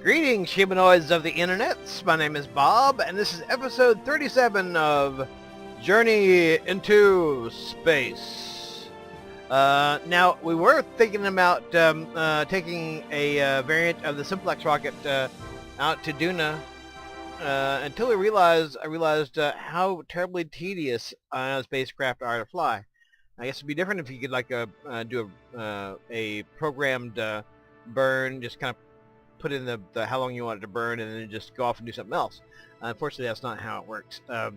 Greetings, humanoids of the internet. My name is Bob, and this is episode 37 of Journey into Space. Now, we were thinking about taking a variant of the Simplex rocket out to Duna until I realized how terribly tedious spacecraft are to fly. I guess it'd be different if you could do a programmed burn, just kind of put in the how long you want it to burn and then just go off and do something else. Unfortunately, that's not how it works. So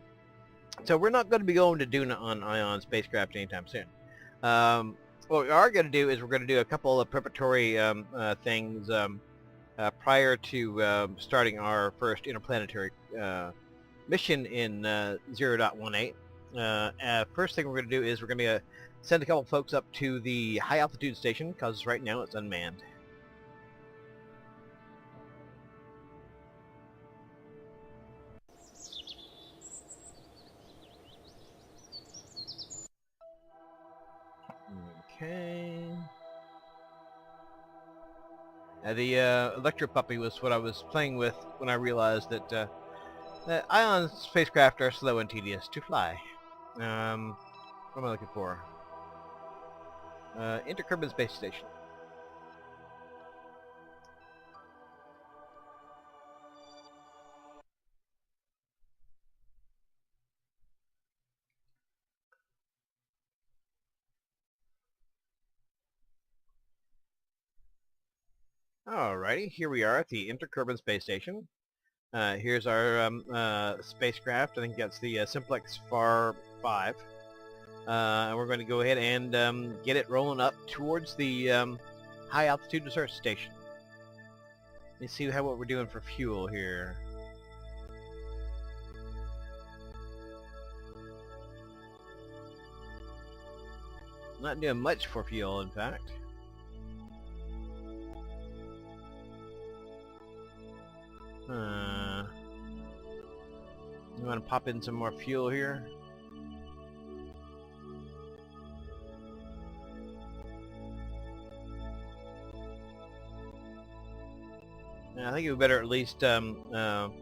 we're not going to be going to Duna on Ion spacecraft anytime soon. What we are going to do is we're going to do a couple of preparatory things prior to starting our first interplanetary mission in 0.18. First thing we're going to do is we're going to send a couple folks up to the high altitude station because right now it's unmanned. Okay. The Electro Puppy was what I was playing with when I realized that Ion spacecraft are slow and tedious to fly. What am I looking for? Interkerbin Space Station. Alrighty, here we are at the Interkerbin Space Station. Here's our spacecraft. I think that's the Simplex FAR 5. And we're going to go ahead and get it rolling up towards the high altitude research station. Let's see what we're doing for fuel here. Not doing much for fuel, in fact. You want to pop in some more fuel here? I think we better at least fill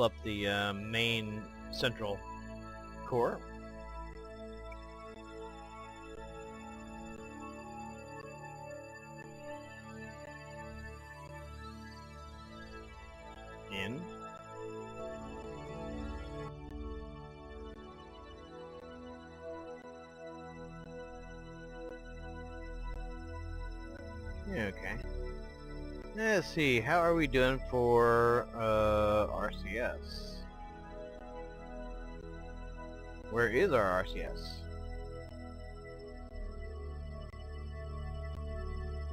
up the main central core. In. Okay. Let's see, how are we doing for RCS? Where is our RCS?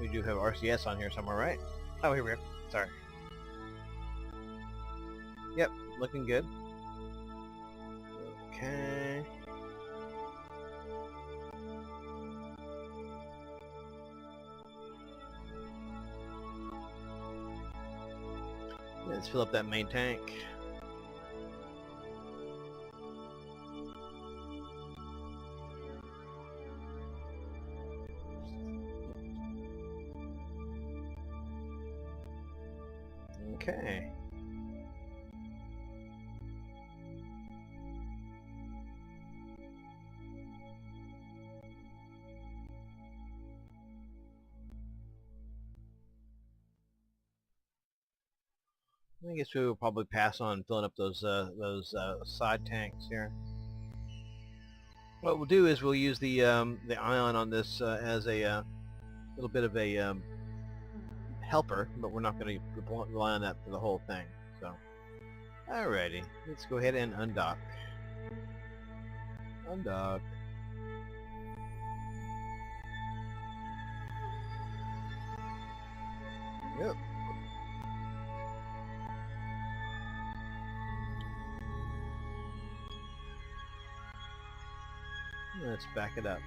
We do have RCS on here somewhere, right? Oh, here we are. Sorry. Yep, looking good. Okay. Let's fill up that main tank. Okay. I guess we will probably pass on filling up those side tanks here. What we'll do is we'll use the ion on this as a little bit of a helper, but we're not going to rely on that for the whole thing. So, alrighty, let's go ahead and undock. Undock. Yep. Let's back it up.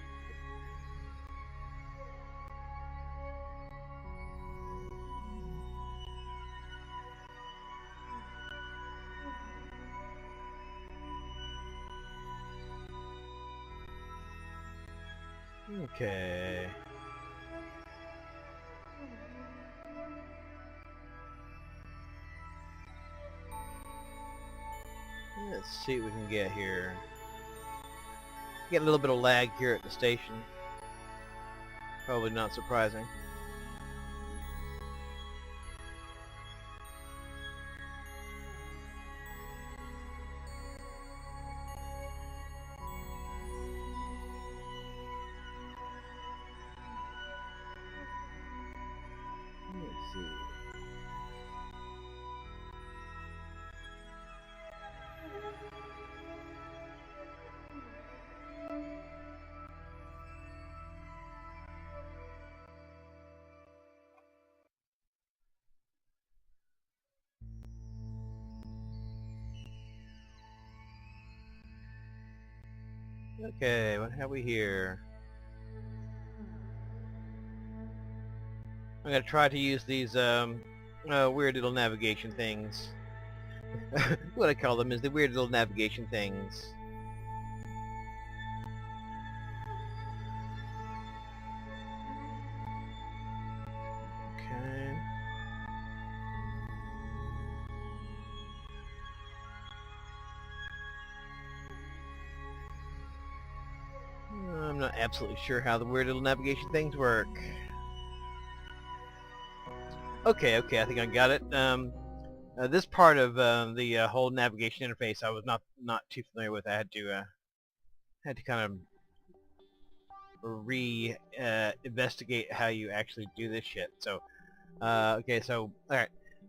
Okay. Let's see what we can get here. Get a little bit of lag here at the station. Probably not surprising. Let's see. Okay, what have we here? I'm gonna try to use these weird little navigation things. What I call them is the weird little navigation things. Okay. I'm not absolutely sure how the weird little navigation things work. Okay, I think I got it. This part of the whole navigation interface I was not too familiar with. I had to kind of investigate how you actually do this shit. So, okay, so all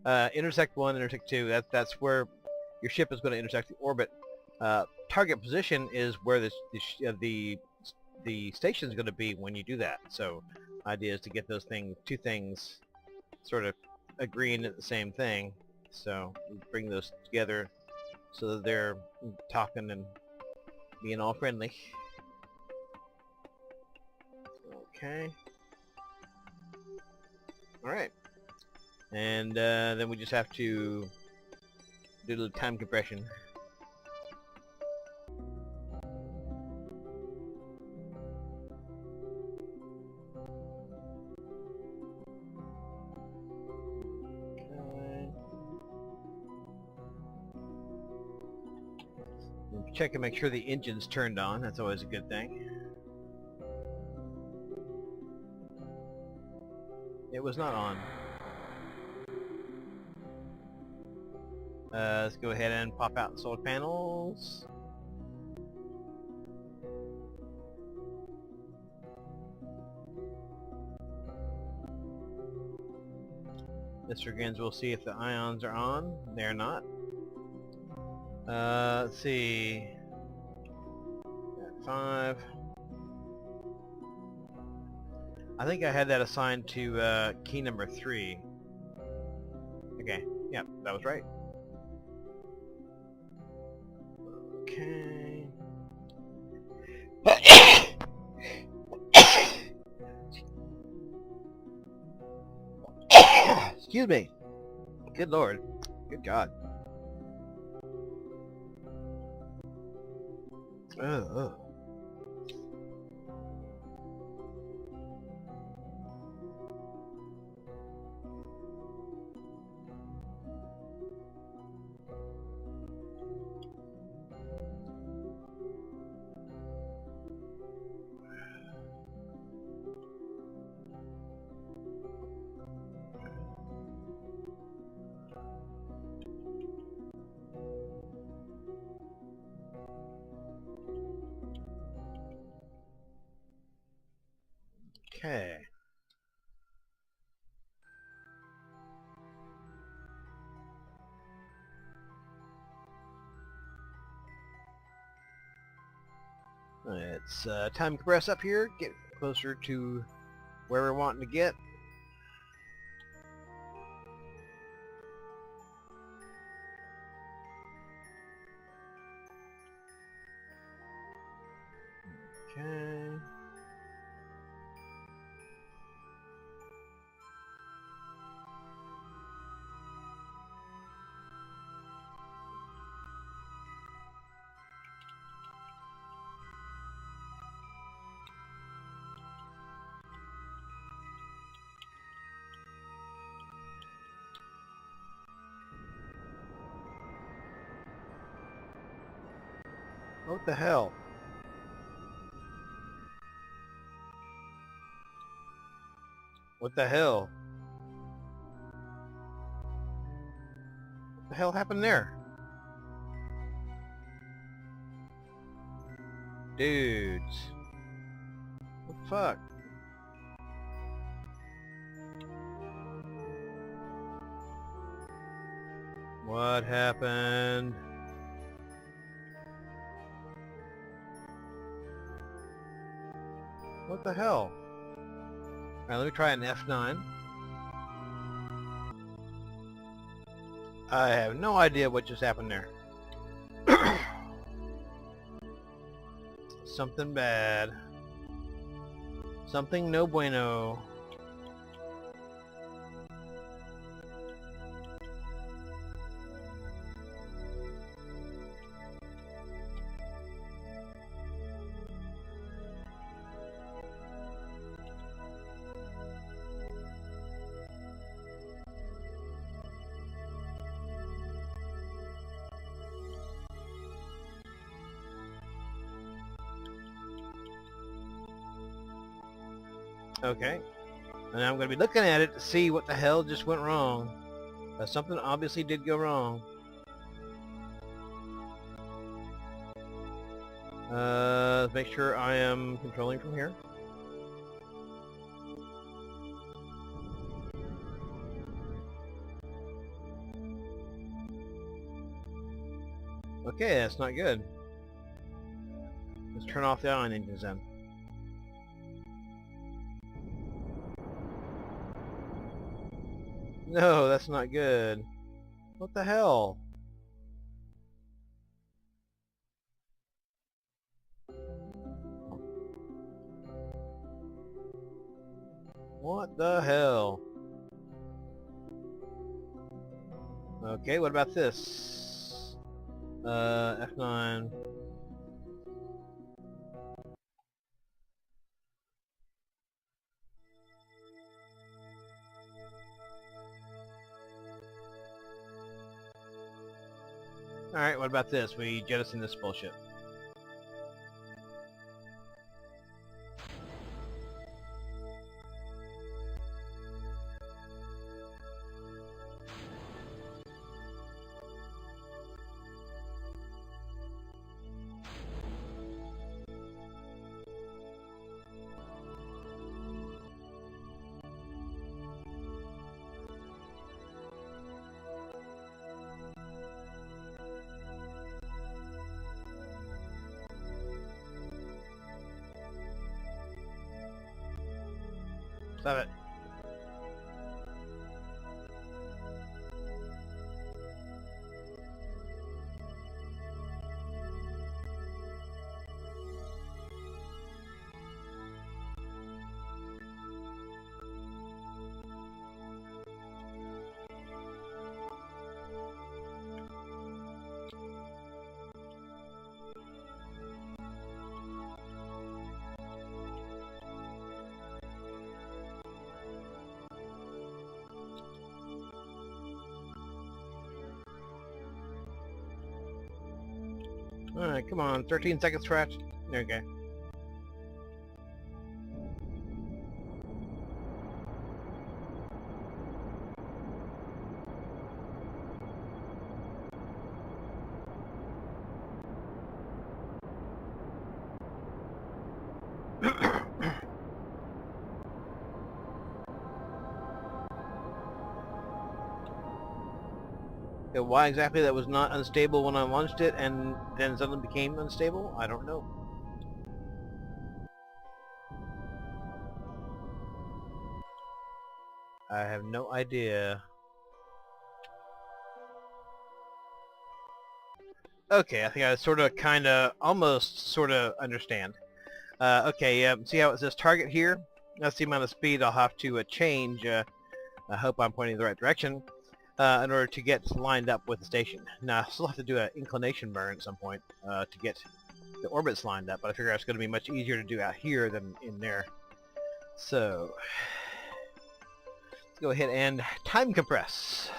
right, intersect 1, intersect 2. That's where your ship is going to intersect the orbit. Target position is where the station is going to be when you do that. So, idea is to get those two things sort of agreeing at the same thing. So we bring those together so that they're talking and being all friendly. Okay. Alright. And then we just have to do a little time compression. Check and make sure the engine's turned on. That's always a good thing. It was not on. Let's go ahead and pop out the solar panels. Mr. Gins, we'll see if the ions are on. They're not. Let's see. Got 5. I think I had that assigned to key number 3. Okay, yeah, that was right. Okay. Excuse me. Good Lord. Good God. Ugh. Okay. It's time to compress up here, get closer to where we're wanting to get. Okay. What the hell? What the hell? What the hell happened there? Dudes. What the fuck? What happened? What the hell? Alright, let me try an F9. I have no idea what just happened there. Something bad. Something no bueno. Okay. And I'm going to be looking at it to see what the hell just went wrong. Something obviously did go wrong. Make sure I am controlling from here. Okay, that's not good. Let's turn off the ion engines then. No, that's not good. What the hell? What the hell? Okay, what about this? F9. Alright, what about this? We jettison this bullshit. Stop it. Alright, come on. 13 seconds scratch. Okay. Why exactly that was not unstable when I launched it and then suddenly became unstable? I don't know. I have no idea. Okay, I think I sort of, kind of, almost sort of understand. Okay, see how it says target here? That's the amount of speed I'll have to change. I hope I'm pointing in the right direction. In order to get lined up with the station. Now, I still have to do an inclination burn at some point to get the orbits lined up, but I figure it's going to be much easier to do out here than in there. So, let's go ahead and time compress.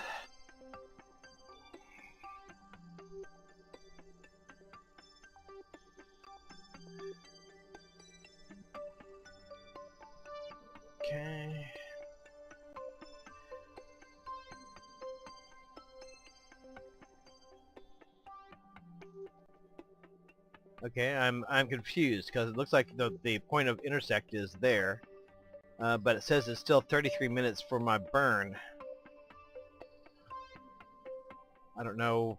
Okay, I'm confused because it looks like the point of intersect is there, but it says it's still 33 minutes for my burn. I don't know.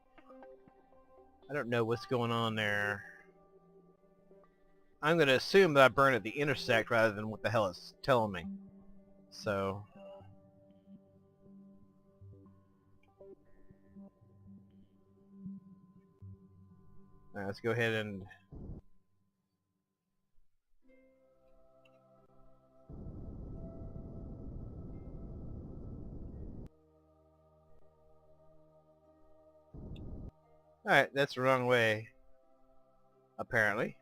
I don't know what's going on there. I'm going to assume that I burn at the intersect rather than what the hell it's telling me. So... Alright, let's go ahead and... Alright, that's the wrong way. Apparently.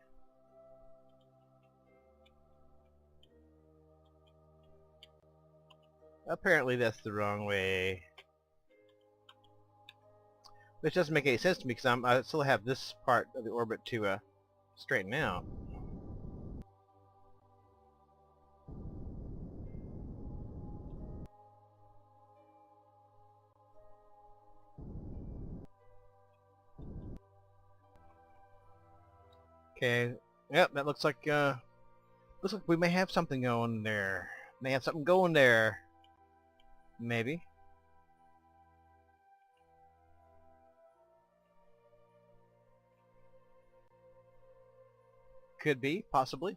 Apparently that's the wrong way. Which doesn't make any sense to me because I still have this part of the orbit to straighten out. Okay. Yep, that looks like we may have something going there. May have something going there. Maybe. Could be, possibly.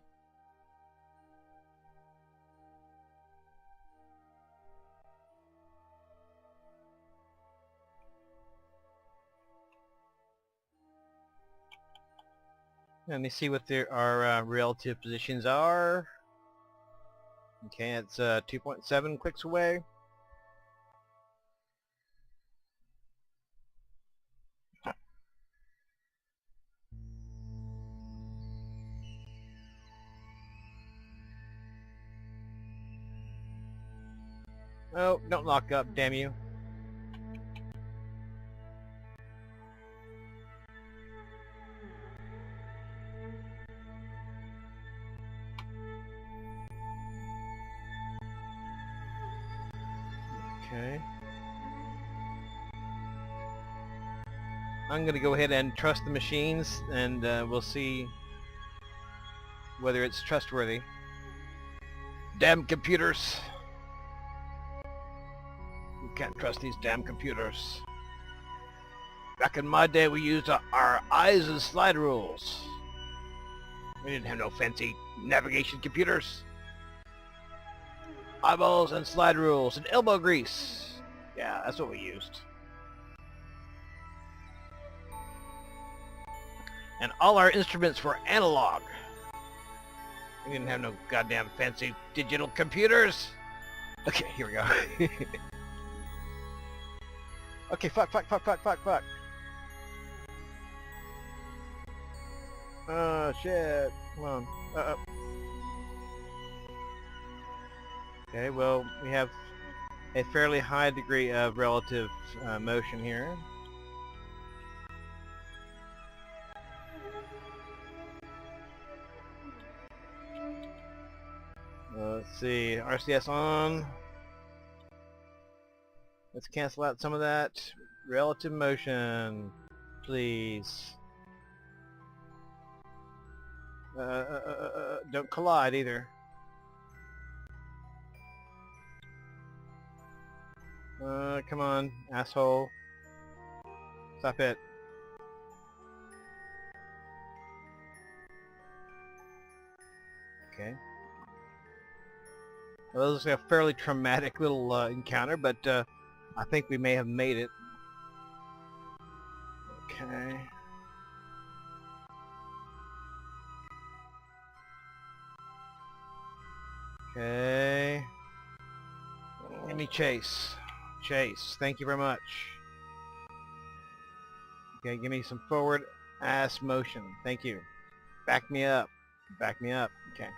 Let me see what our relative positions are. Okay, it's 2.7 clicks away. Oh, don't lock up, damn you. Okay. I'm going to go ahead and trust the machines, and we'll see whether it's trustworthy. Damn computers! You can't trust these damn computers. Back in my day, we used our eyes and slide rules. We didn't have no fancy navigation computers. Eyeballs and slide rules and elbow grease. Yeah, that's what we used. And all our instruments were analog. We didn't have no goddamn fancy digital computers. Okay, here we go. Okay, fuck. Oh, shit. Come on. Okay, well, we have a fairly high degree of relative motion here. Let's see, RCS on. Let's cancel out some of that relative motion, please. Don't collide either. Come on, asshole. Stop it. Okay. Well, this is a fairly traumatic little encounter, but I think we may have made it. Okay. Okay. Give me chase. Chase. Thank you very much. Okay, give me some forward ass motion. Thank you. Back me up. Back me up. Okay.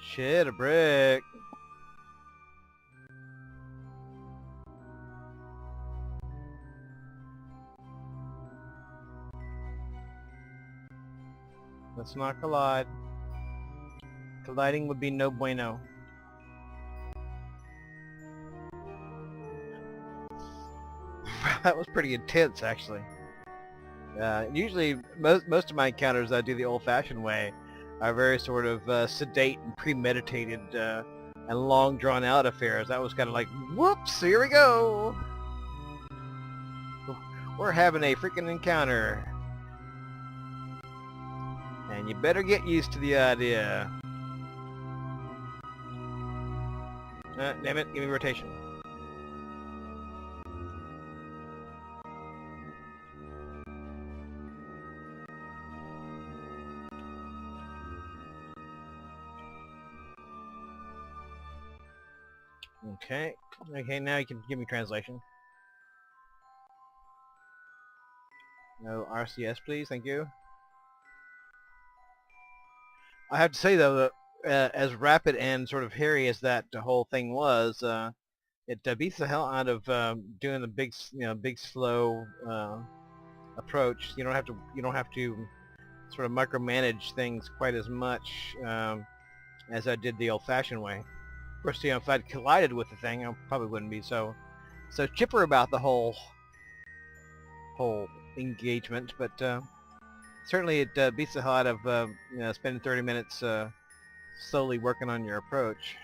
Shit, a brick. Let's not collide. Colliding would be no bueno. That was pretty intense, actually. Usually, most of my encounters I do the old-fashioned way are very sort of sedate and premeditated and long drawn-out affairs. That was kind of like, whoops, here we go. We're having a freaking encounter. And you better get used to the idea. Damn it, give me rotation. Okay. Okay, now you can give me translation. No RCS, please. Thank you. I have to say, though, that as rapid and sort of hairy as that whole thing was, it beats the hell out of doing the big slow approach. You don't have to sort of micromanage things quite as much as I did the old-fashioned way. Of course, if I'd collided with the thing, I probably wouldn't be so chipper about the whole engagement. But certainly, it beats the hell out of spending 30 minutes slowly working on your approach.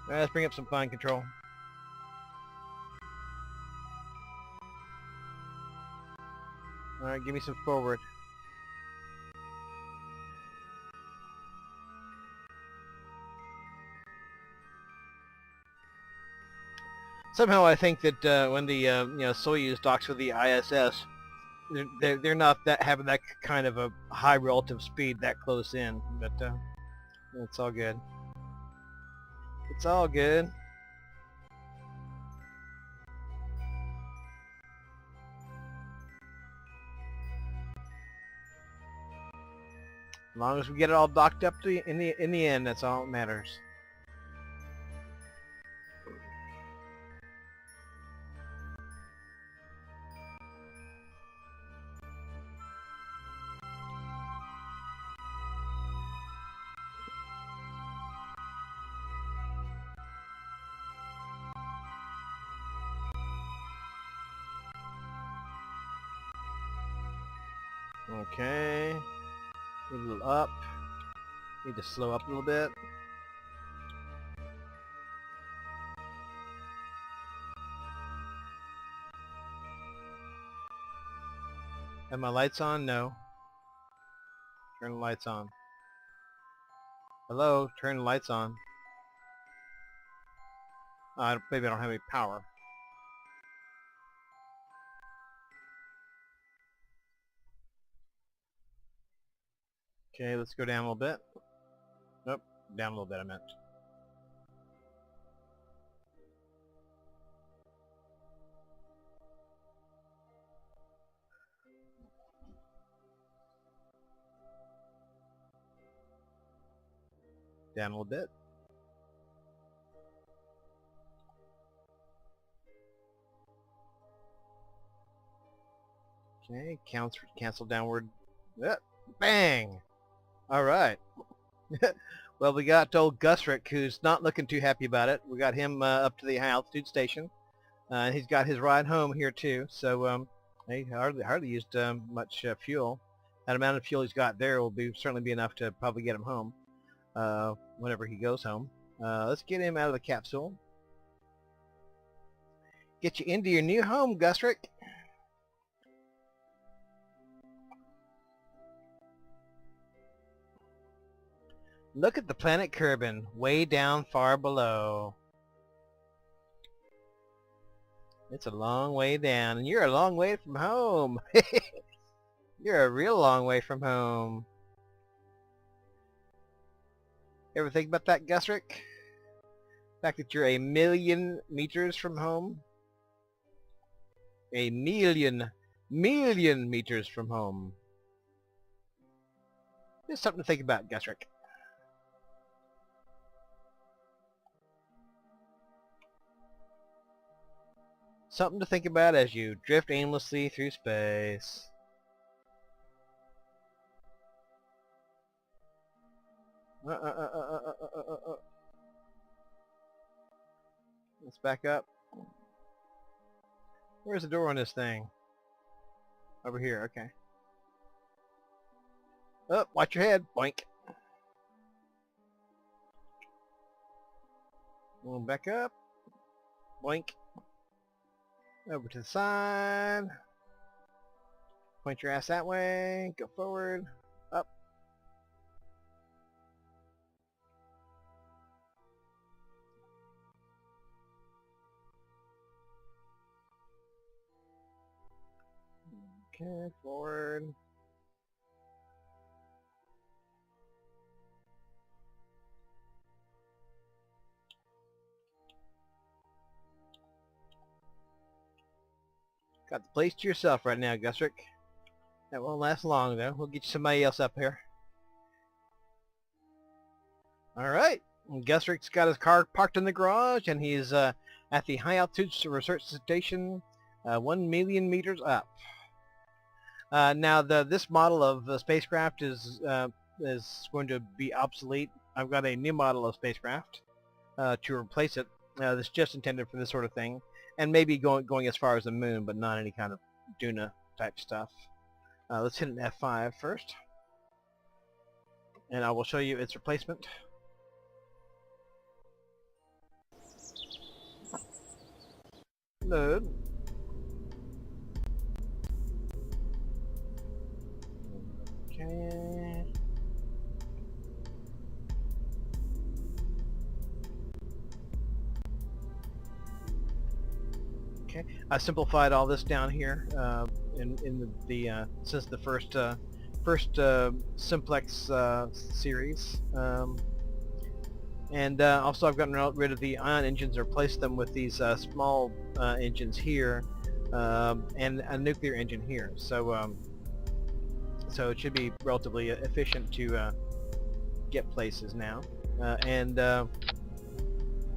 All right, let's bring up some fine control. All right, give me some forward. Somehow I think that when the Soyuz docks with the ISS, they're not having that kind of a high relative speed that close in, but it's all good. It's all good. As long as we get it all docked up in the end, that's all that matters. Okay. Need a little up. Need to slow up a little bit. Have my lights on? No. Turn the lights on. Hello? Turn the lights on. Maybe I don't have any power. Okay, let's go down a little bit. Nope, down a little bit I meant. Down a little bit. Okay, cancel downward. Bang! Alright. Well, we got old Gusrick, who's not looking too happy about it. We got him up to the high altitude station. And he's got his ride home here, too. So he hardly used much fuel. That amount of fuel he's got there will certainly be enough to probably get him home whenever he goes home. Let's get him out of the capsule. Get you into your new home, Gusrick. Look at the planet Kerbin, way down far below. It's a long way down, and you're a long way from home. You're a real long way from home. Ever think about that, Gusrick? The fact that you're a million meters from home? A million meters from home. Just something to think about, Gusrick. Something to think about as you drift aimlessly through space. Let's back up. Where's the door on this thing? Over here, okay. Oh, watch your head. Boink. We'll back up. Boink. Over to the side. Point your ass that way. Go forward. Up. Okay, forward. Got the place to yourself right now, Gusrick. That won't last long, though. We'll get you somebody else up here. Alright. Gusrick's got his car parked in the garage, and he's at the High Altitude Research Station, 1 million meters up. Now, this model of spacecraft is going to be obsolete. I've got a new model of spacecraft to replace it. That's just intended for this sort of thing, and maybe going as far as the moon, but not any kind of Duna type stuff. Let's hit an F5 first, and I will show you its replacement. Load. Okay. Okay. I simplified all this down here in the since the first simplex series. And also I've gotten rid of the ion engines or replaced them with these small engines here and a nuclear engine here. So so it should be relatively efficient to get places now. And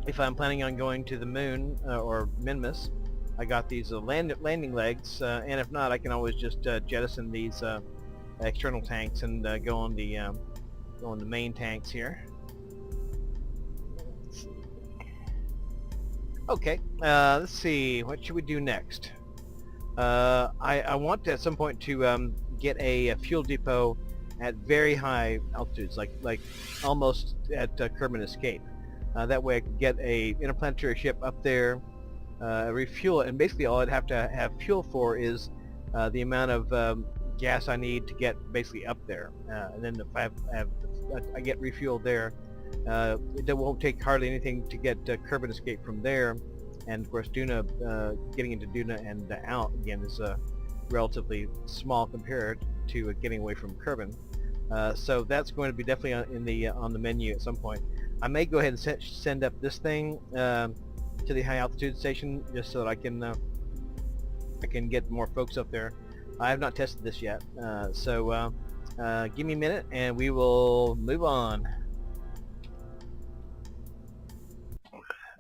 if I'm planning on going to the moon or Minmus, I got these landing legs, and if not, I can always just jettison these external tanks and go on the main tanks here. Okay, let's see, what should we do next? I want to, at some point to get a fuel depot at very high altitudes, like almost at Kerbin Escape. That way I could get a interplanetary ship up there, refuel it, and basically all I'd have to have fuel for is the amount of gas I need to get basically up there. And then if I get refueled there, it won't take hardly anything to get Kerbin Escape from there. And of course Duna, getting into Duna and out again is relatively small compared to getting away from Kerbin. So that's going to be definitely on the menu at some point. I may go ahead and send up this thing to the high altitude station just so that I can get more folks up there. I have not tested this yet, so give me a minute and we will move on.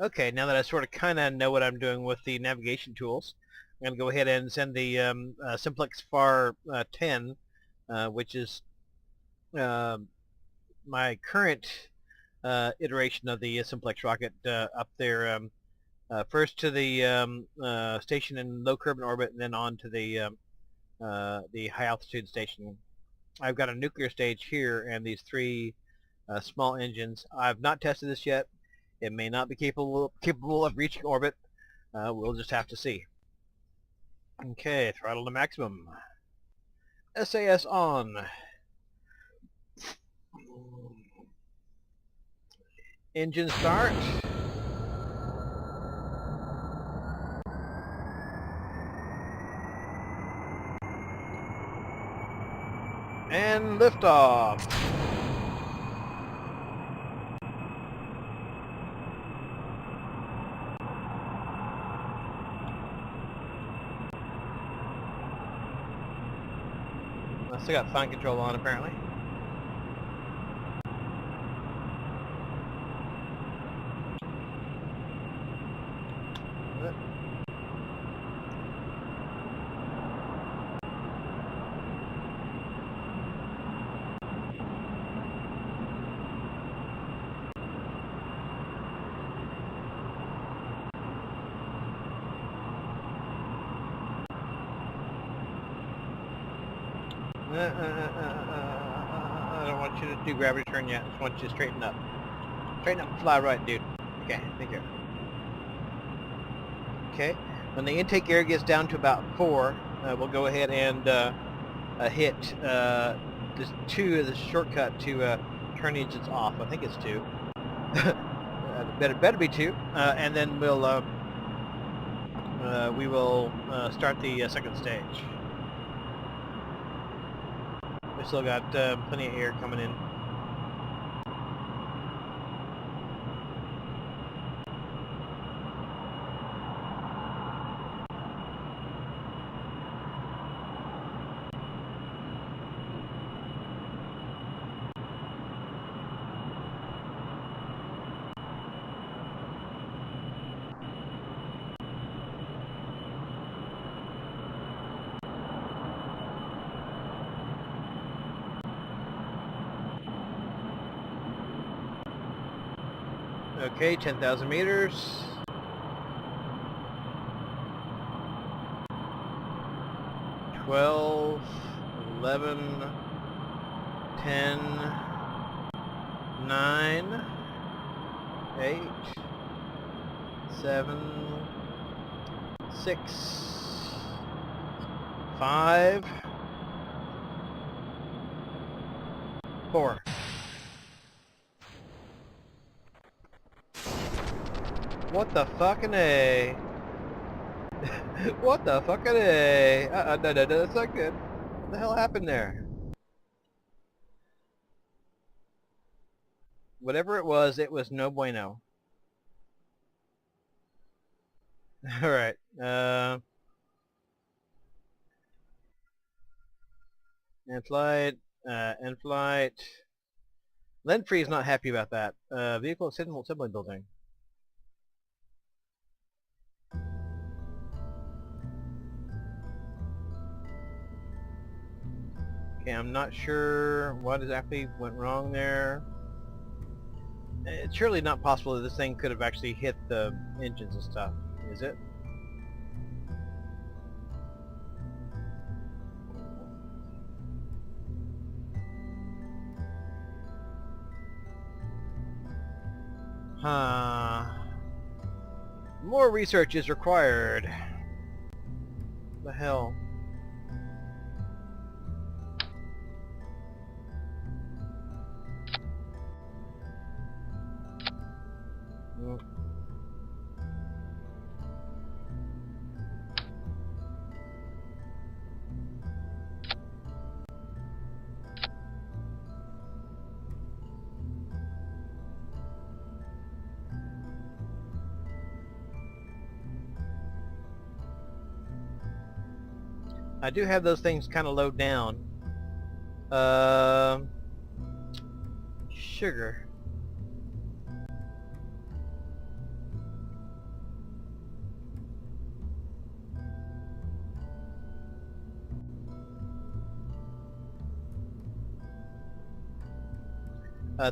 Okay, now that I sort of kind of know what I'm doing with the navigation tools, I'm going to go ahead and send the Simplex FAR 10, which is my current iteration of the Simplex rocket, up there, first to the station in low Kerbin orbit, and then on to the high altitude station. I've got a nuclear stage here and these three small engines. I've not tested this yet. It may not be capable of reaching orbit. We'll just have to see. Okay, throttle to maximum. SAS on. Engine start. And liftoff. I still got fine control on apparently. I don't want you to do gravity turn yet. I just want you to straighten up. Straighten up and fly right, dude. Okay, thank you. Okay, when the intake air gets down to about 4, we'll go ahead and hit this 2 as a shortcut to turn engines off. I think it's 2. better be 2. And then we will start the second stage. We still got plenty of air coming in. Okay, 10,000 meters. 12, 11, 10, 9, 8, 7, 6, 5, 4. What the fucking A? What the fucking A? No, that's not good. What the hell happened there? Whatever it was no bueno. Alright, in flight. Lenfree is not happy about that. Vehicle assembly building. Okay, I'm not sure what exactly went wrong there. It's surely not possible that this thing could have actually hit the engines and stuff, is it? Huh. More research is required. What the hell? I do have those things kind of low down. Sugar.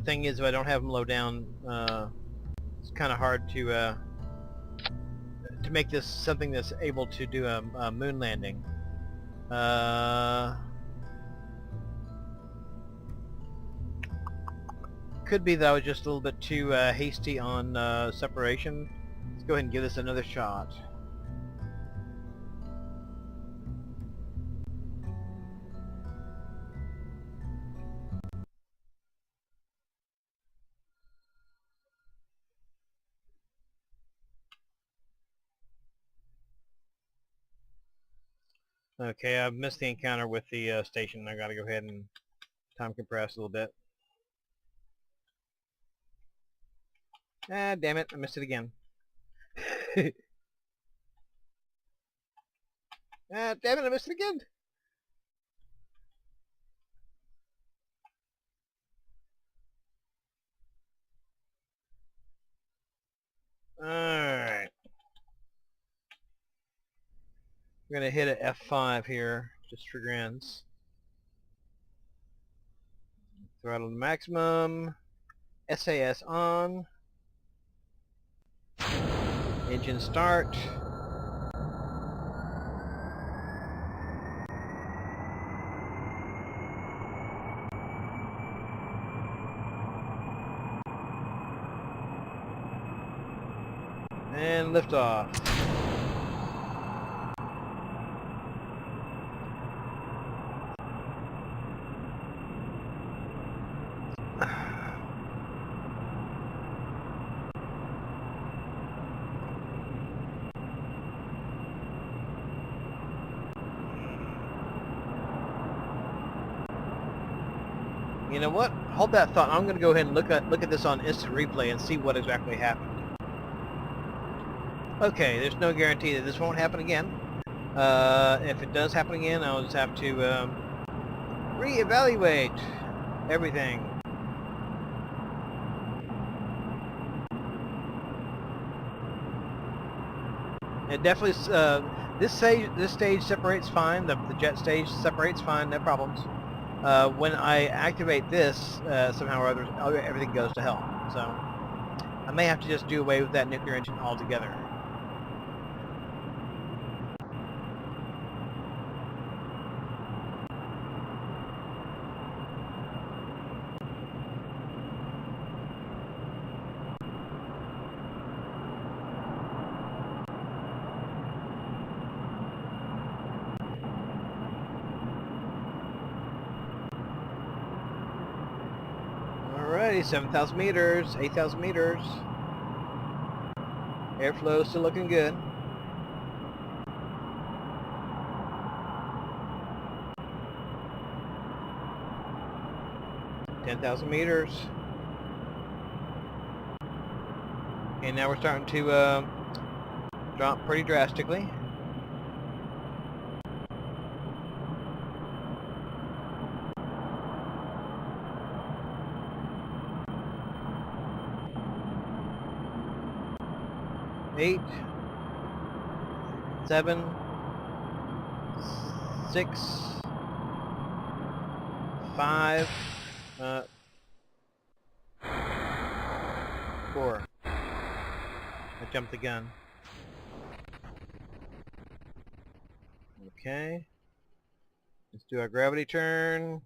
Thing is, if I don't have them low down, it's kind of hard to make this something that's able to do a moon landing. Could be that I was just a little bit too hasty on separation. Let's go ahead and give this another shot. Okay, I've missed the encounter with the station. I gotta go ahead and time compress a little bit. Ah, damn it, I missed it again. Ah, damn it, I missed it again. Alright. We're gonna hit a F5 here, just for grins. Throttle to maximum. SAS on. Engine start. And liftoff. You know what? Hold that thought. I'm going to go ahead and look at this on instant replay and see what exactly happened. Okay, there's no guarantee that this won't happen again. If it does happen again, I'll just have to reevaluate everything. It definitely this stage separates fine. The jet stage separates fine, no problems. When I activate this, somehow or other, everything goes to hell. So I may have to just do away with that nuclear engine altogether. Alrighty, 7,000 meters, 8,000 meters. Airflow still looking good. $10,000 and now we're starting to drop pretty drastically. Eight, 7, 6, 5, 4. I jumped the gun. Okay. Let's do our gravity turn.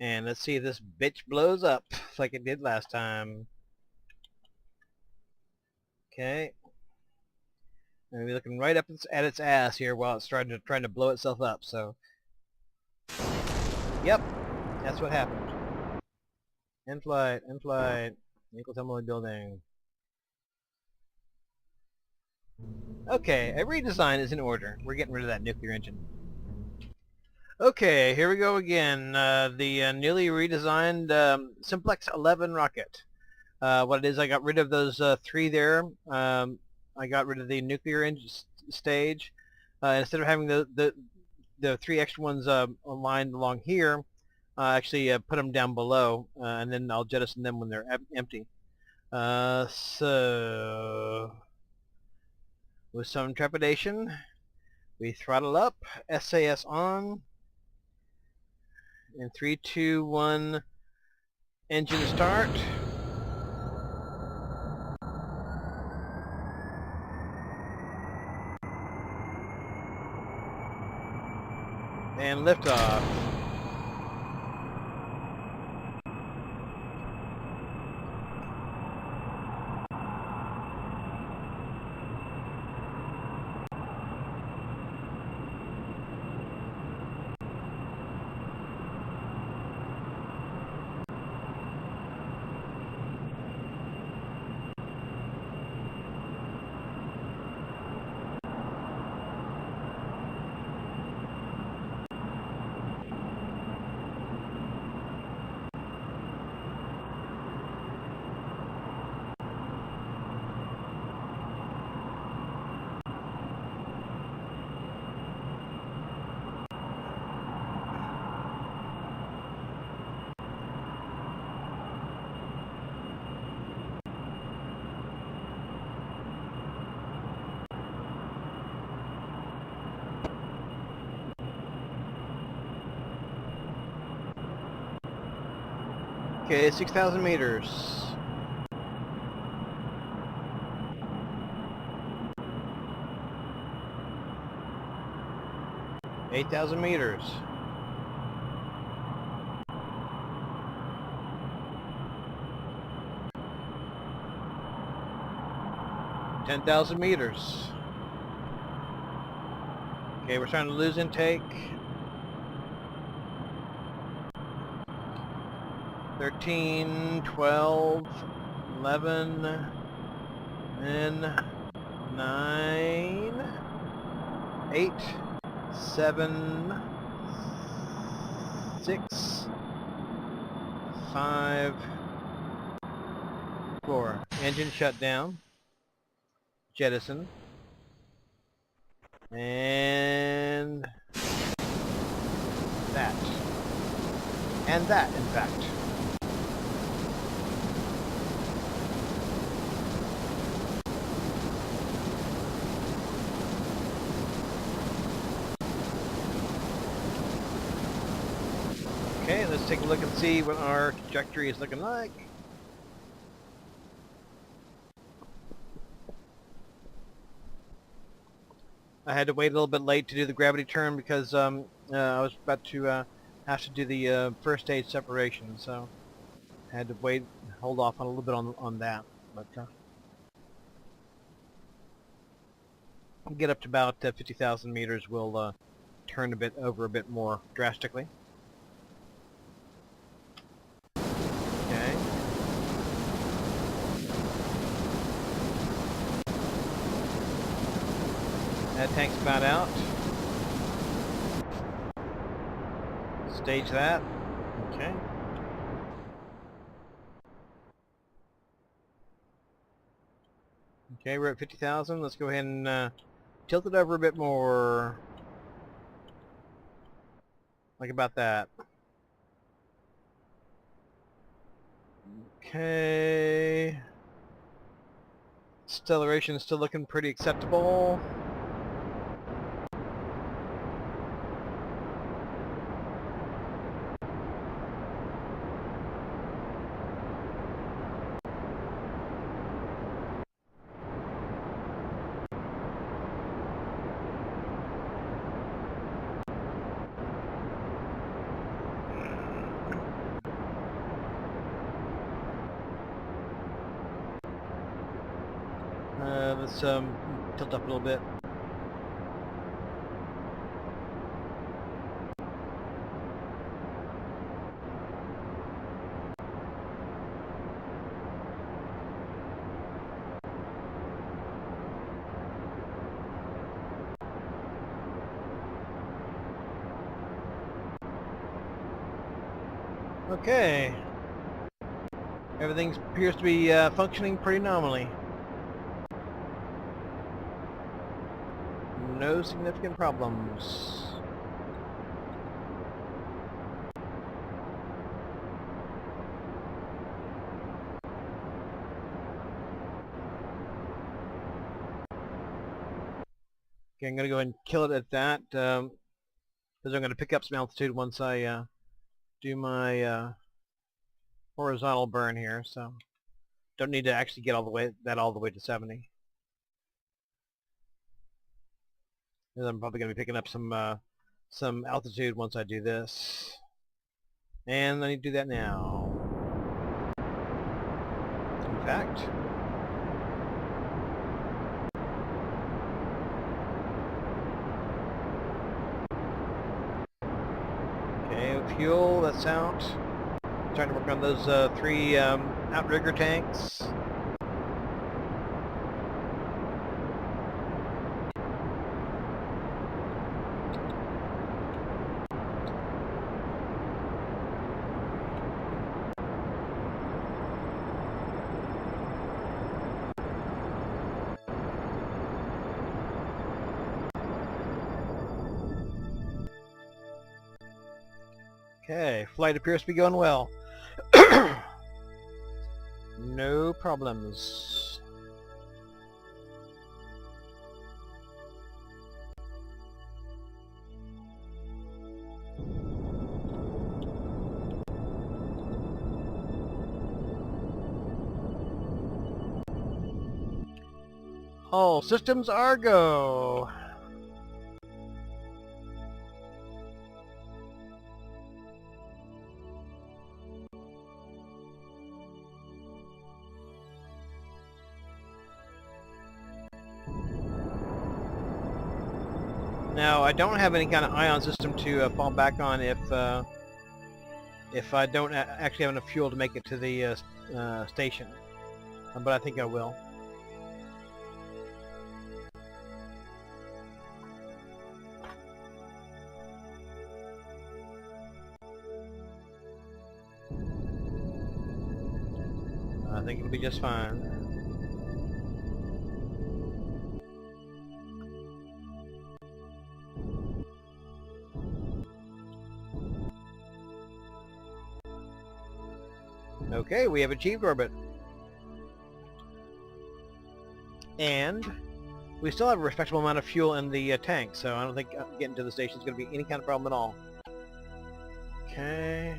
And let's see if this bitch blows up like it did last time. Okay. And we're looking right up at its ass here while it's trying to blow itself up, so. Yep. That's what happened. In flight, Nickel tumbling building. Okay, a redesign is in order. We're getting rid of that nuclear engine. Okay, here we go again. The newly redesigned Simplex 11 rocket. What it is, I got rid of those 3 there. I got rid of the nuclear engine stage. Instead of having the 3 extra ones aligned along here, actually put them down below, and then I'll jettison them when they're empty. So, with some trepidation, we throttle up, SAS on, in 3, 2, 1, engine start. And liftoff. Okay, 6,000 meters. $8,000. 10,000 meters. Okay, we're starting to lose intake. 13, 12, 11, 10, 9, 8, 7, 6, 5, 4. Engine shut down. Jettison. And that. And that, in fact. Okay, let's take a look and see what our trajectory is looking like. I had to wait a little bit late to do the gravity turn because I was about to have to do the first stage separation, so I had to wait, hold off on a little bit on that. But get up to about 50,000 meters, we'll turn a bit more drastically. Okay. That tank's about out. Stage that. Okay. Okay, we're at 50,000. Let's go ahead and tilt it over a bit more. Like about that. Okay. Acceleration is still looking pretty acceptable. Let's tilt up a little bit. Okay. Everything appears to be functioning pretty nominally. No significant problems. Okay, I'm going to go ahead and kill it at that, because I'm going to pick up some altitude once I do my horizontal burn here, so don't need to actually get all the way to 70. Because I'm probably going to be picking up some altitude once I do this. And I need to do that now. In fact, okay, fuel, that's out. Trying to work on those 3 outrigger tanks. Okay, flight appears to be going well. No problems. All systems are go. Now, I don't have any kind of ion system to fall back on if I don't actually have enough fuel to make it to the station. But I think I will. I think it'll be just fine. Okay, we have achieved orbit. And we still have a respectable amount of fuel in the tank, so I don't think getting to the station is going to be any kind of problem at all. Okay.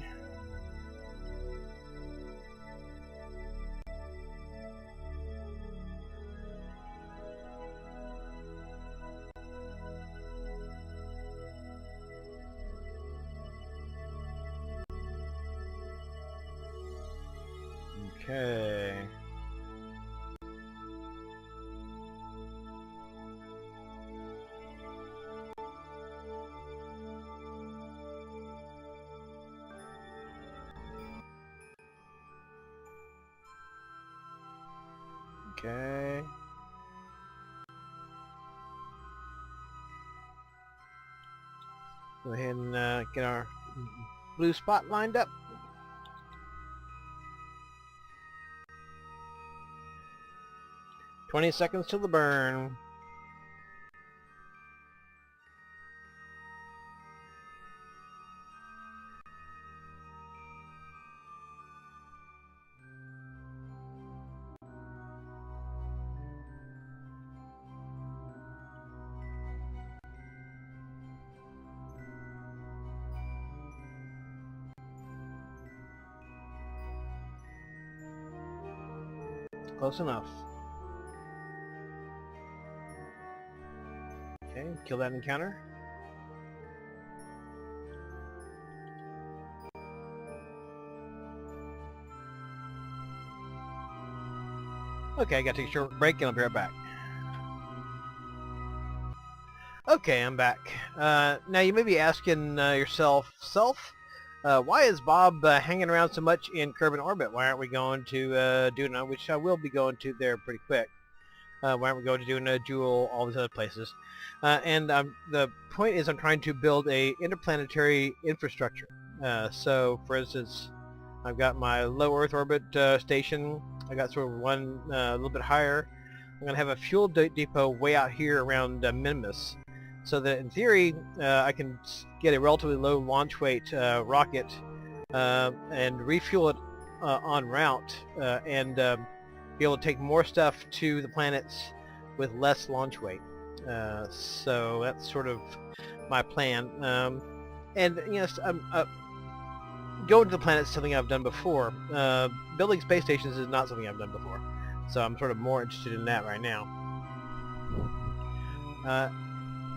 Okay. Okay. Go ahead and get our blue spot lined up. "20 seconds till the burn." Close enough. Okay, kill that encounter. Okay, I gotta take a short break and I'll be right back. Okay, I'm back. Now you may be asking yourself, why is Bob hanging around so much in Kerbin orbit? Why aren't we going to Duna, which I will be going to there pretty quick. Why aren't we going to Duna, Jewel, all these other places? The point is I'm trying to build a interplanetary infrastructure. So, for instance, I've got my low Earth orbit station. I got sort of one a little bit higher. I'm going to have a fuel depot way out here around Minimus, so that in theory I can get a relatively low launch weight rocket and refuel it en route and be able to take more stuff to the planets with less launch weight. So that's sort of my plan. And yes, going to the planets is something I've done before. Building space stations is not something I've done before. So I'm sort of more interested in that right now.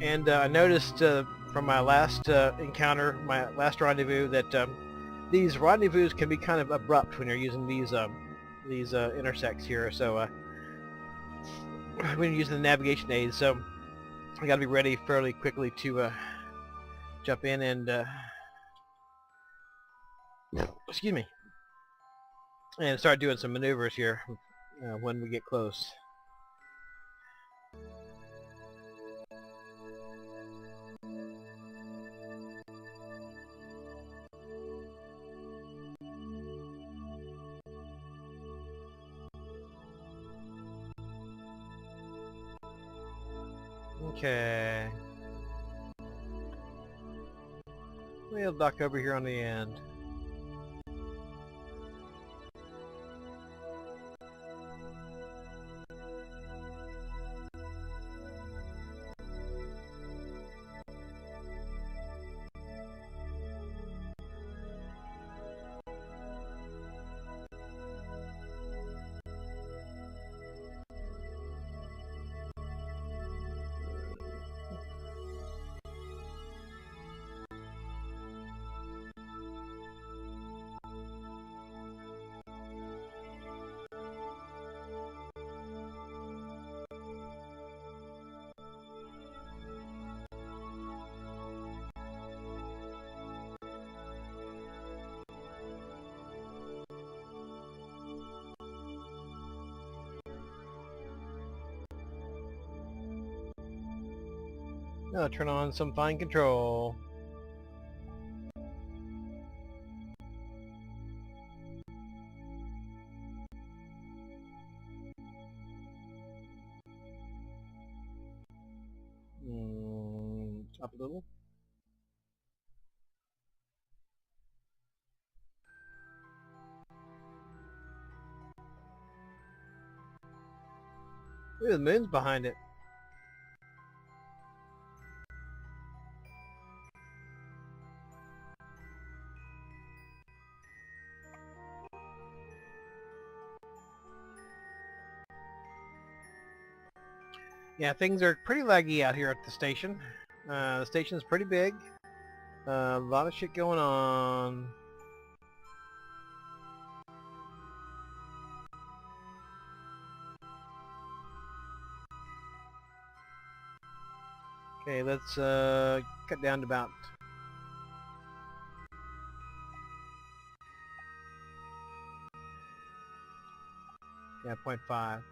And I noticed from my last encounter, my last rendezvous, that these rendezvous can be kind of abrupt when you're using these intersects here. So when you're using the navigation aids, so I got to be ready fairly quickly to jump in and excuse me, and start doing some maneuvers here when we get close. Okay. We'll dock over here on the end. Now turn on some fine control. Up a little. Ooh, the moon's behind it. Yeah, things are pretty laggy out here at the station. The station's pretty big. A lot of shit going on. Okay, let's cut down to about... yeah, 0.5.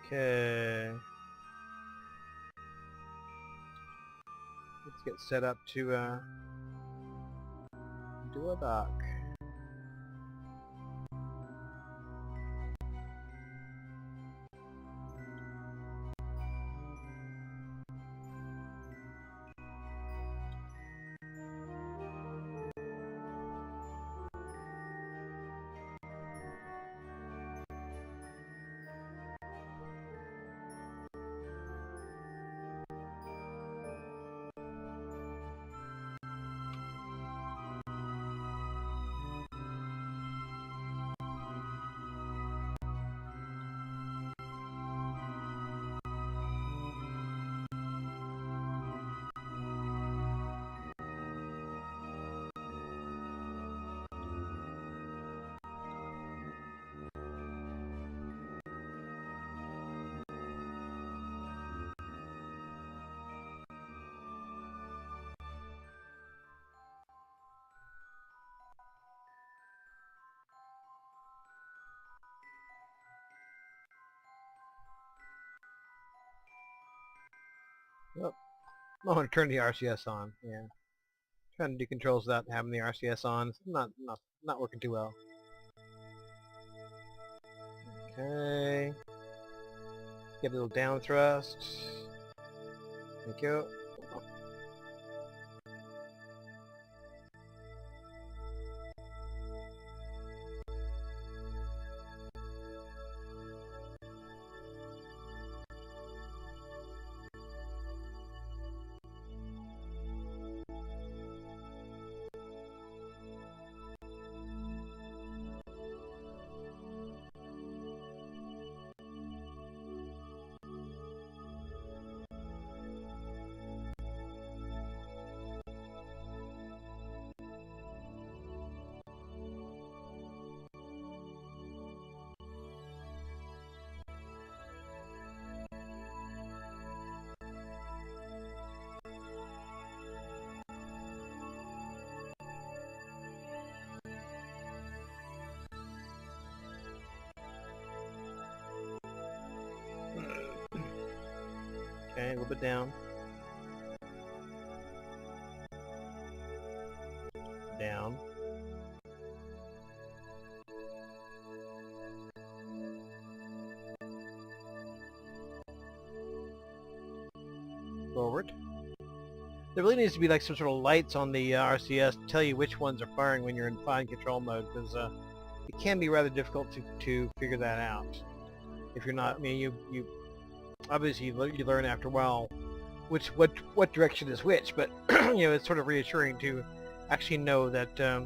Okay. Let's get set up to do a dock. Oh, I want to turn the RCS on. Yeah, trying to do controls without having the RCS on. It's not working too well. Okay. Get a little down thrust. Thank you. Okay, a little bit down. Down. Forward. There really needs to be like some sort of lights on the RCS to tell you which ones are firing when you're in fine control mode, because it can be rather difficult to figure that out. If you're not, I mean, you obviously you learn after a while what direction is which, but you know, it's sort of reassuring to actually know that the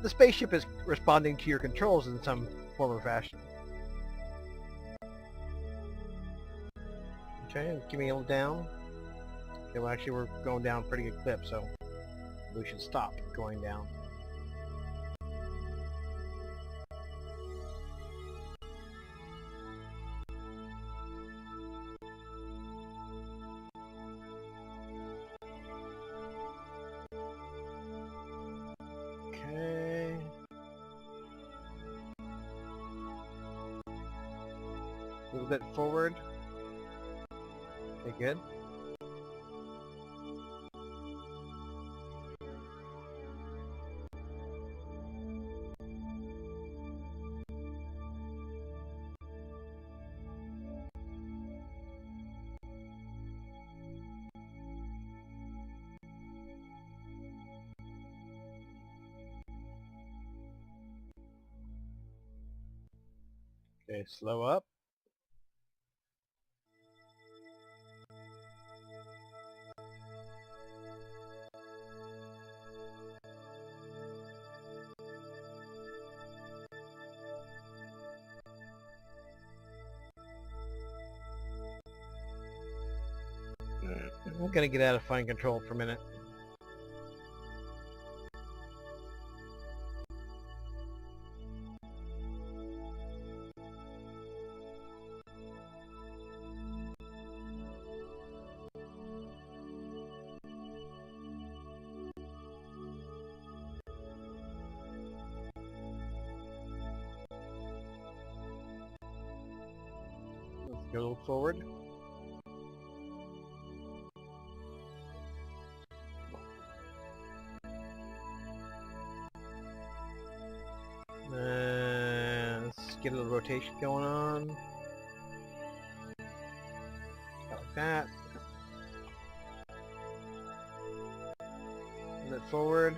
spaceship is responding to your controls in some form or fashion. Okay, give me a little down. Okay, well actually we're going down pretty good clip, so we should stop going down. Okay. A little bit forward. Okay, good. Okay, slow up. I'm gonna get out of fine control for a minute. Let's go a little forward. Let's get a little rotation going on. Like that. A bit forward.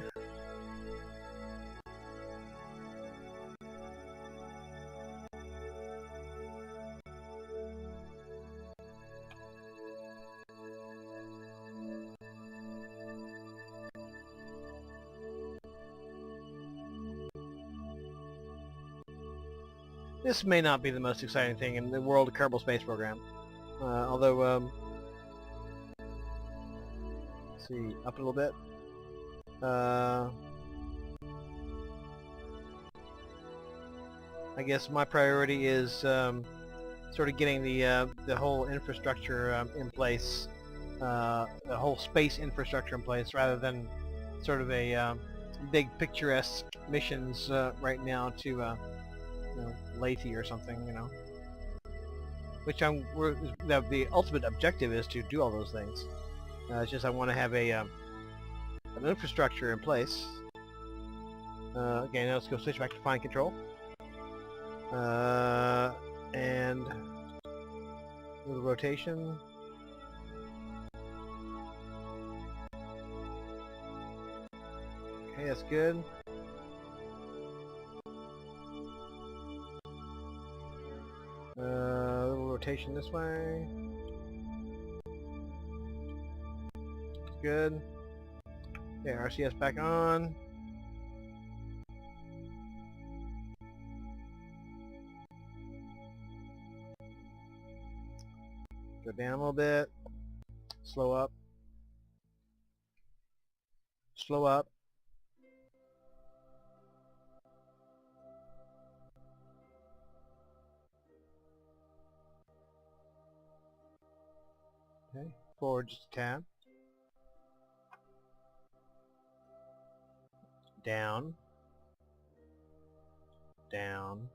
This may not be the most exciting thing in the world of Kerbal Space Program. Although, let's see, up a little bit. I guess my priority is sort of getting the whole infrastructure in place, the whole space infrastructure in place, rather than sort of a big picturesque missions right now to you know, Lethe or something, you know. Which the ultimate objective is to do all those things. It's just I want to have a an infrastructure in place. Okay, now let's go switch back to fine control. And a little rotation. Okay, that's good. A little rotation this way. Good. Okay, RCS back on. Go down a little bit. Slow up. Slow up. Okay, forward just a tad. Down. Down.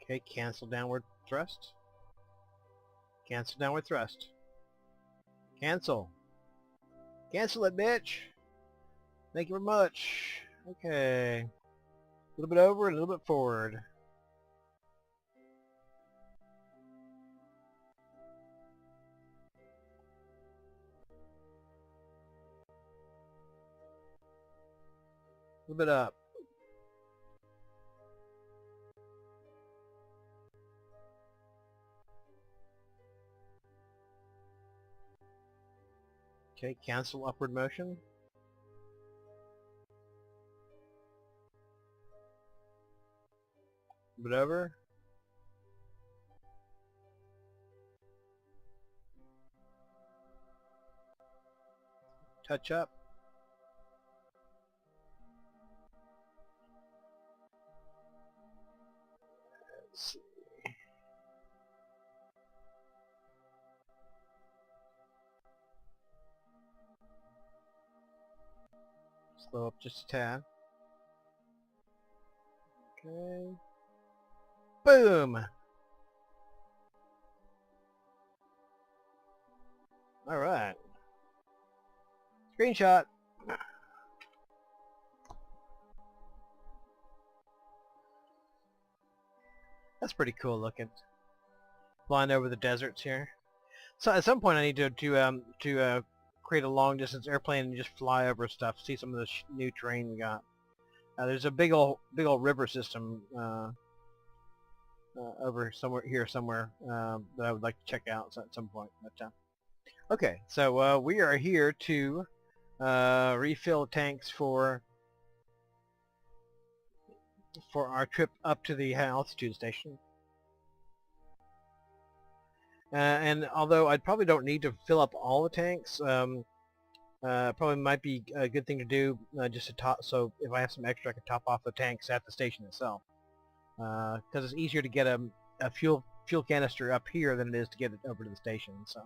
Okay, cancel downward thrust. Cancel downward thrust. Cancel. Cancel it, bitch. Thank you very much. Okay. A little bit over and a little bit forward. A little bit up. Okay, cancel upward motion. A bit over. Touch up. Slow up just a tad. Okay. Boom! Alright. Screenshot. That's pretty cool looking. Flying over the deserts here. So at some point I need to create a long distance airplane and just fly over stuff, see some of the new terrain we got. There's a big old river system over somewhere that I would like to check out at some point. But okay, so we are here to refill tanks for our trip up to the high altitude station. And although I probably don't need to fill up all the tanks, probably might be a good thing to do just to top. So if I have some extra, I can top off the tanks at the station itself. Because it's easier to get a fuel canister up here than it is to get it over to the station. So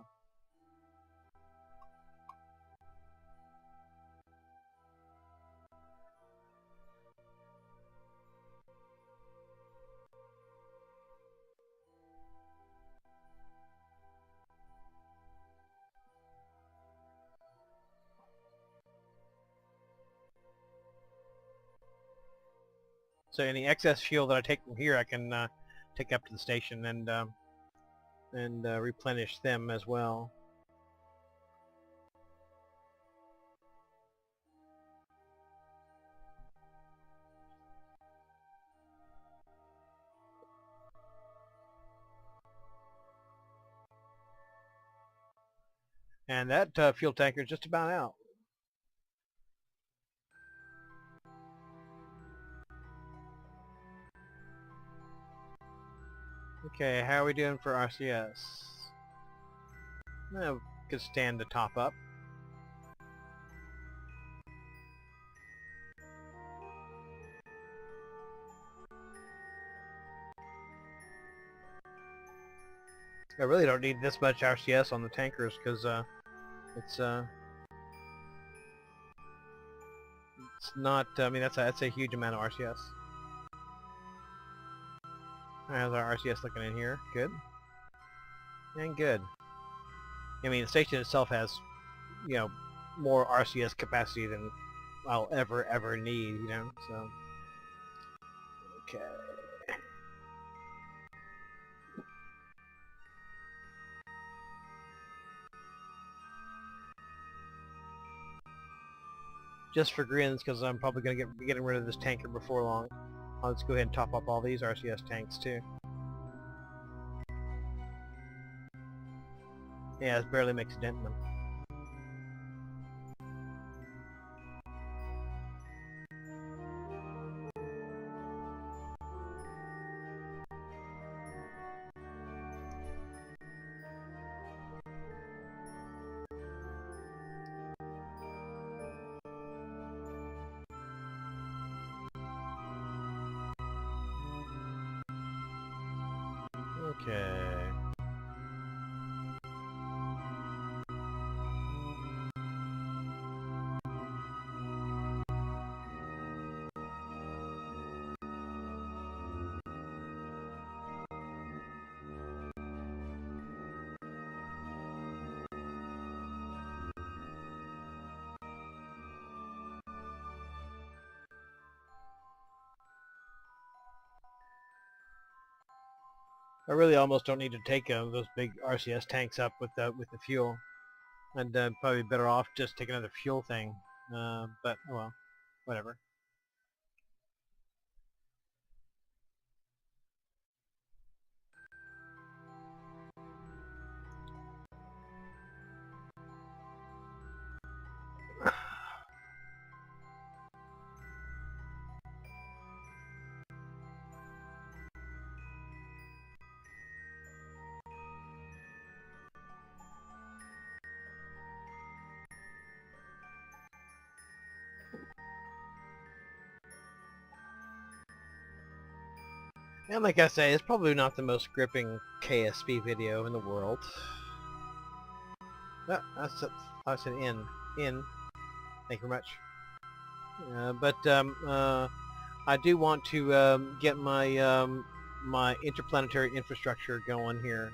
any excess fuel that I take from here, I can take up to the station and replenish them as well. And that fuel tanker is just about out. Okay, how are we doing for RCS? Well, could stand to top up. I really don't need this much RCS on the tankers because it's not. I mean, that's a huge amount of RCS. How's our RCS looking in here? Good. And good. I mean, the station itself has, more RCS capacity than I'll ever need, so. Okay. Just for grins, because I'm probably going to be getting rid of this tanker before long. Let's go ahead and top up all these RCS tanks, too. Yeah, it barely makes a dent in them. Okay. I really almost don't need to take those big RCS tanks up with the fuel. I'd probably be better off just taking another fuel thing. But oh well, whatever. And like I say, it's probably not the most gripping KSP video in the world. No, I said in. Thank you very much. But I do want to get my my interplanetary infrastructure going here.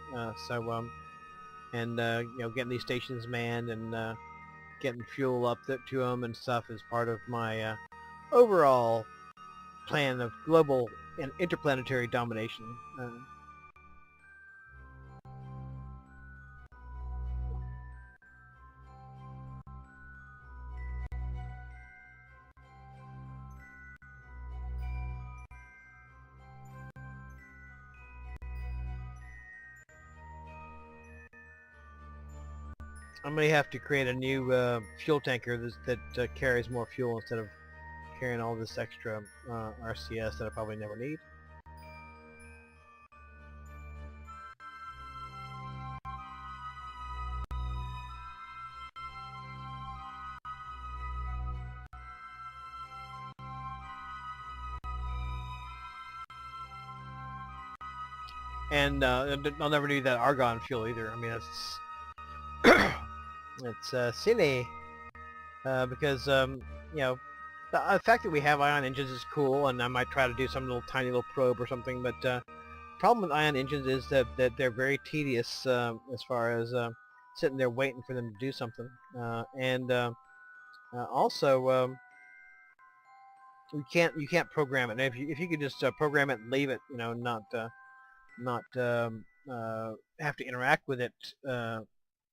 Getting these stations manned and getting fuel up to them and stuff is part of my overall plan of global and interplanetary domination. I may have to create a new fuel tanker that carries more fuel instead of carrying all this extra RCS that I probably never need. And I'll never need that argon fuel either. I mean, it's silly because you know the fact that we have ion engines is cool, and I might try to do some little tiny little probe or something. But problem with ion engines is that they're very tedious as far as sitting there waiting for them to do something, and also you can't program it. And if you could just program it and leave it, you know, not have to interact with it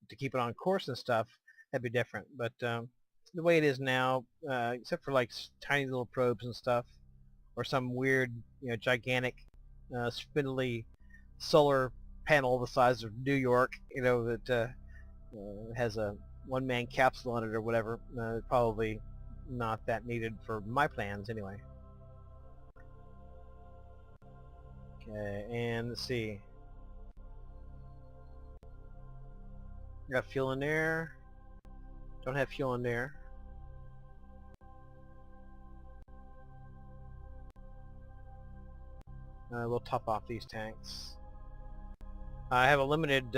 to keep it on course and stuff, that'd be different. But the way it is now, except for like tiny little probes and stuff, or some weird, you know, gigantic, spindly solar panel the size of New York, you know, that has a one-man capsule on it or whatever, probably not that needed for my plans anyway. Okay, and let's see. Got fuel in there. Don't have fuel in there. We'll top off these tanks. I have a limited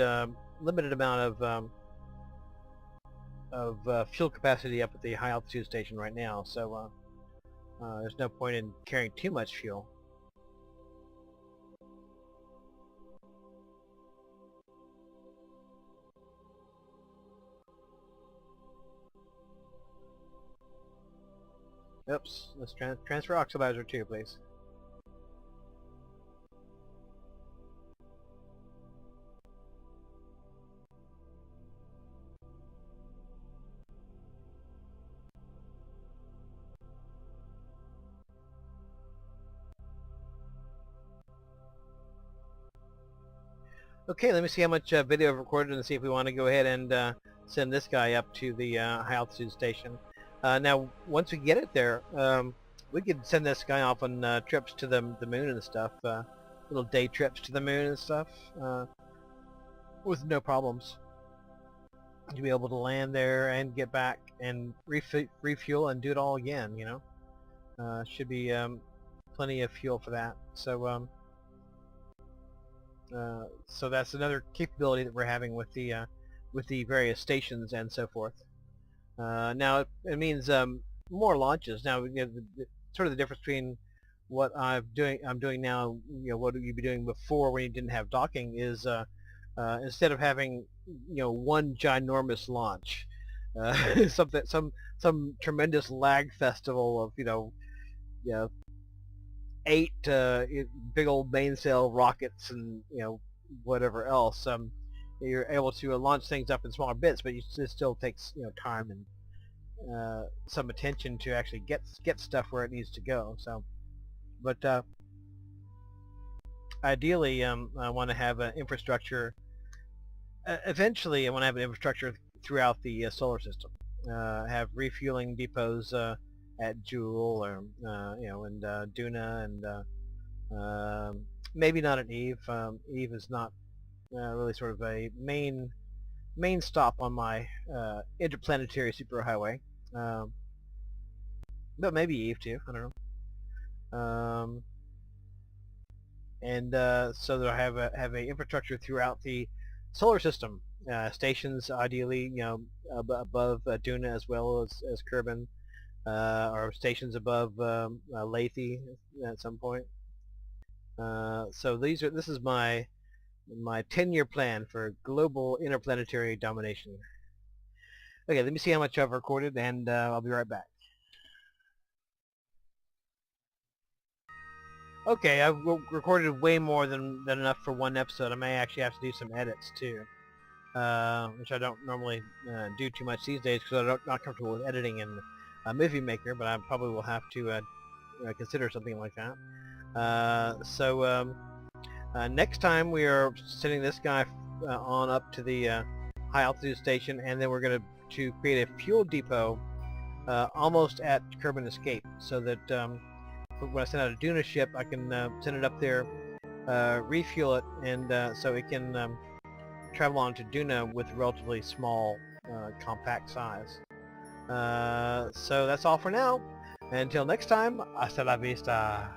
amount of fuel capacity up at the high altitude station right now, so there's no point in carrying too much fuel. Oops, let's transfer oxidizer too, please. Okay, let me see how much video I've recorded and see if we want to go ahead and send this guy up to the high altitude station. Now, once we get it there, we could send this guy off on trips to the moon and stuff, little day trips to the moon and stuff, with no problems. To be able to land there and get back and refuel and do it all again, you know. Should be plenty of fuel for that. So that's another capability that we're having with the various stations and so forth. Now it means more launches. Now, you know, sort of the difference between what I'm doing now, you know, what you'd be doing before when you didn't have docking is instead of having, you know, one ginormous launch, some tremendous lag festival of, you know, 8 big old mainsail rockets and, you know, whatever else. You're able to launch things up in smaller bits, but it still takes, you know, time and some attention to actually get stuff where it needs to go. So, but ideally, I want to have an infrastructure. Eventually, I want to have an infrastructure throughout the solar system. Have refueling depots at Joule or you know, and Duna, and maybe not at Eve. Eve is not really sort of a main stop on my interplanetary superhighway, but maybe Eve too. I don't know. So that I have a infrastructure throughout the solar system, stations ideally, you know, above Duna as well as Kerbin. or stations above Lethe at some point. So this is my 10-year plan for global interplanetary domination. Okay, let me see how much I've recorded, and I'll be right back. Okay, I've recorded way more than enough for one episode. I may actually have to do some edits too, which I don't normally do too much these days because I'm not comfortable with editing in Movie Maker, but I probably will have to consider something like that. Next time we are sending this guy on up to the high altitude station, and then we're going to create a fuel depot almost at Kerbin Escape, so that when I send out a Duna ship, I can send it up there, refuel it, and so it can travel on to Duna with relatively small, compact size. So that's all for now. Until next time, hasta la vista.